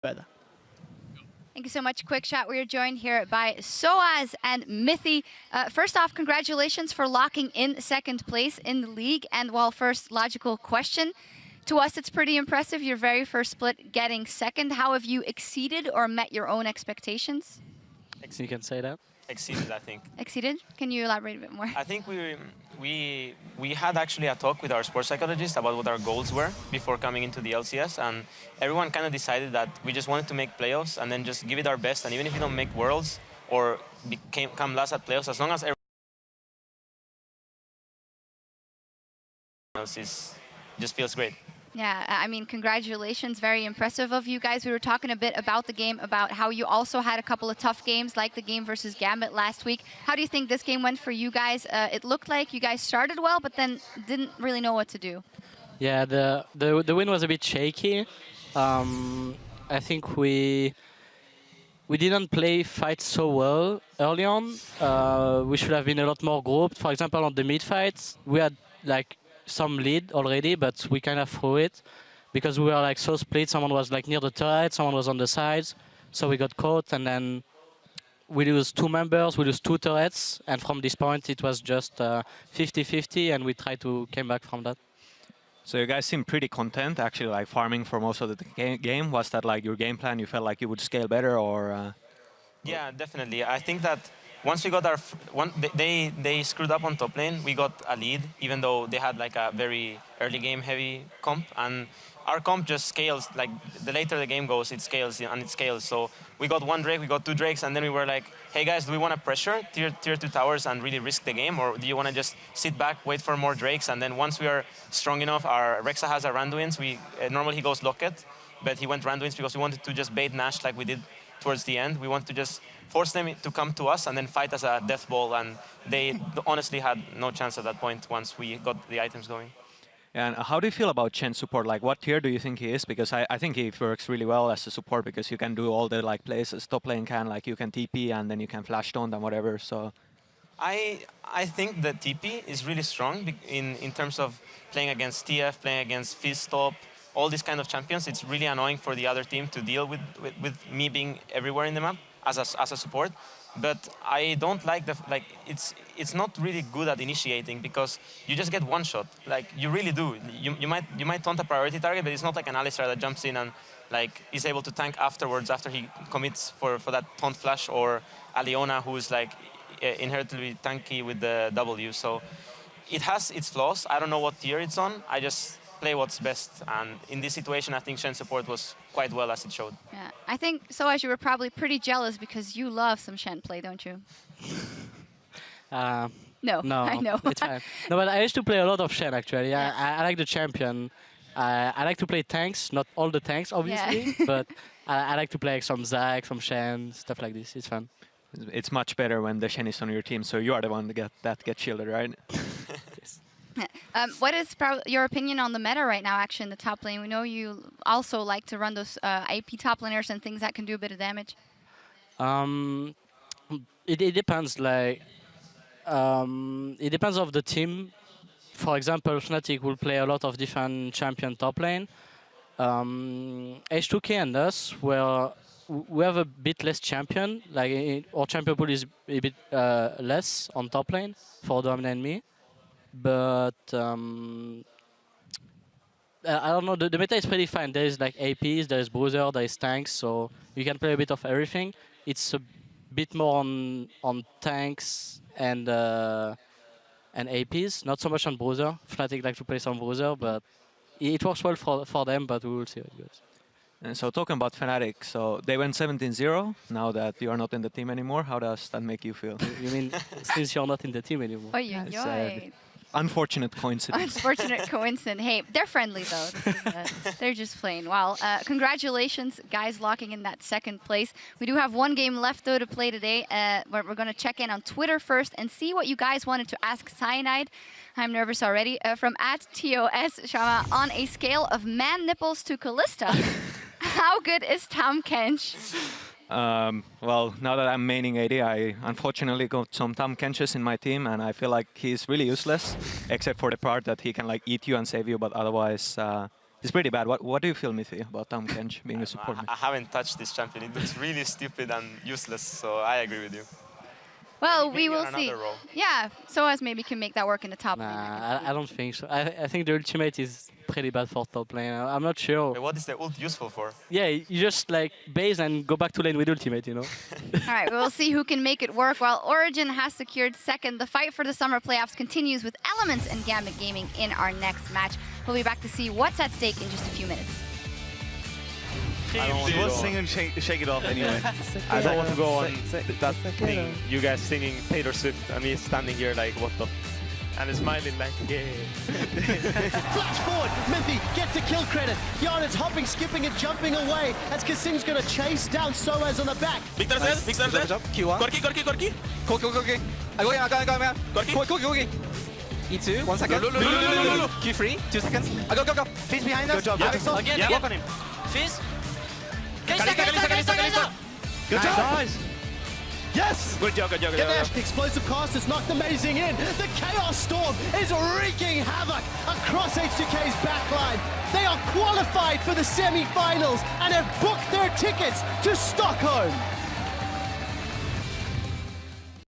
Better. Thank you so much, Quick Shot. We are joined here by Soaz and Mithy. First off, congratulations for locking in second place in the league. And well, first logical question. To us, it's pretty impressive. Your very first split getting second. How have you exceeded or met your own expectations? You can say that. Exceeded, I think. Exceeded? Can you elaborate a bit more? I think we had actually a talk with our sports psychologist about what our goals were before coming into the LCS, and everyone kind of decided that we just wanted to make playoffs and then just give it our best, and even if we don't make worlds or come last at playoffs, as long as everyone else just feels great. Yeah, I mean, congratulations. Very impressive of you guys. We were talking a bit about the game, about how you also had a couple of tough games, like the game versus Gambit last week. How do you think this game went for you guys? It looked like you guys started well, but then didn't really know what to do. Yeah, the win was a bit shaky. I think we didn't play fights so well early on. We should have been a lot more grouped. For example, on the mid fights, we had like some lead already, but we kind of threw it because we were like so split. Someone was like near the turret, someone was on the sides, so we got caught, and then we lose 2 members, we lose 2 turrets, and from this point it was just 50-50, and we tried to come back from that. So you guys seem pretty content, actually, like farming for most of the game. Was that like your game plan? You felt like you would scale better, or? Yeah, definitely. I think that once we got they screwed up on top lane. We got a lead, even though they had like a very early game heavy comp, and our comp just scales. Like the later the game goes, it scales and it scales. So we got 1 Drake, we got 2 Drakes, and then we were like, hey guys, do we want to pressure tier 2 towers and really risk the game, or do you want to just sit back, wait for more Drakes, and then once we are strong enough, our Rexa has a Randuin's. Normally he goes Locket, but he went Randuin's because we wanted to just bait Nash like we did towards the end. We wanted to just force them to come to us and then fight as a death ball, and they honestly had no chance at that point once we got the items going. And how do you feel about Chen support? Like, what tier do you think he is? Because I think he works really well as a support because you can do all the like plays as top lane can, like you can TP and then you can flash taunt and whatever. So I think the TP is really strong in terms of playing against TF, playing against Fizztop, all these kind of champions. It's really annoying for the other team to deal with me being everywhere in the map as a support. But I don't like it's not really good at initiating because you just get one shot. Like you really do. You might taunt a priority target, but it's not like an Alistar that jumps in and like is able to tank afterwards after he commits for that taunt flash, or a Leona who's like inherently tanky with the W. So it has its flaws. I don't know what tier it's on. I just play what's best, and in this situation I think Shen support was quite well as it showed. Yeah, I think Soaz, you were probably pretty jealous because you love some Shen play, don't you? No, I know. It's fine. No, but I used to play a lot of Shen actually. Yeah. I like the champion. I like to play tanks, not all the tanks obviously, but I like to play like some Zac, some Shen, stuff like this. It's fun. It's much better when the Shen is on your team, so you are the one that gets shielded, right? Yes. What is your opinion on the meta right now, actually, in the top lane? We know you also like to run those AP top laners and things that can do a bit of damage. It depends. Like, it depends of the team. For example, Fnatic will play a lot of different champion top lane. H2K and us, we have a bit less champion. Like our champion pool is a bit less on top lane for Dom and me. But I don't know, the meta is pretty fine. There is like APs, there is Bruiser, there is tanks, so you can play a bit of everything. It's a bit more on tanks and APs, not so much on Bruiser. Fnatic like to play some Bruiser, but it works well for them, but we will see how it goes. And so talking about Fnatic, so they went 17-0 now that you are not in the team anymore. How does that make you feel? You mean since you're not in the team anymore? Oh, yeah. Unfortunate coincidence. Unfortunate coincidence. Hey, they're friendly though. They're just playing. Well, congratulations, guys, locking in that second place. We do have 1 game left though to play today. We're going to check in on Twitter first and see what you guys wanted to ask Cyanide. I'm nervous already. From @TOS Shama, on a scale of man nipples to Callista, how good is Tahm Kench? Well, now that I'm maining AD, I unfortunately got some Tahm Kenches in my team, and I feel like he's really useless, except for the part that he can like eat you and save you, but otherwise It's pretty bad. What do you feel, Mithi, about Tahm Kench being a support mid? I haven't touched this champion. It looks really stupid and useless, so I agree with you. Well, Maybe we will on see. another role. Yeah, SOAS maybe can make that work in the top lane. Nah, I don't think so. I think the ultimate is pretty bad for top lane. I'm not sure. What is the ult useful for? Yeah, you just like base and go back to lane with ultimate, you know? All right, we'll see who can make it work. While Origen has secured second, the fight for the summer playoffs continues with Elements and Gambit Gaming in our next match. We'll be back to see what's at stake in just a few minutes. She was singing Shake It Off anyway. I don't want to go on that thing, you guys singing Taylor Swift, and me standing here like, what the... And smiling like, yeah. Flash forward, Mithi gets the kill credit. Yarn's hopping, skipping and jumping away as Kassim's going to chase down SOAS on the back. Victor says, Q1. Corki. Corki. I go, Corki. E2, 1 second. Q3, 2 seconds. Go. Fizz behind us. Good job. Again. Walk on him. Fizz. Kalista. Good job. Nice. Yes! Good job. The explosive cast has knocked amazing in. The Chaos Storm is wreaking havoc across H2K's backline. They are qualified for the semi-finals and have booked their tickets to Stockholm.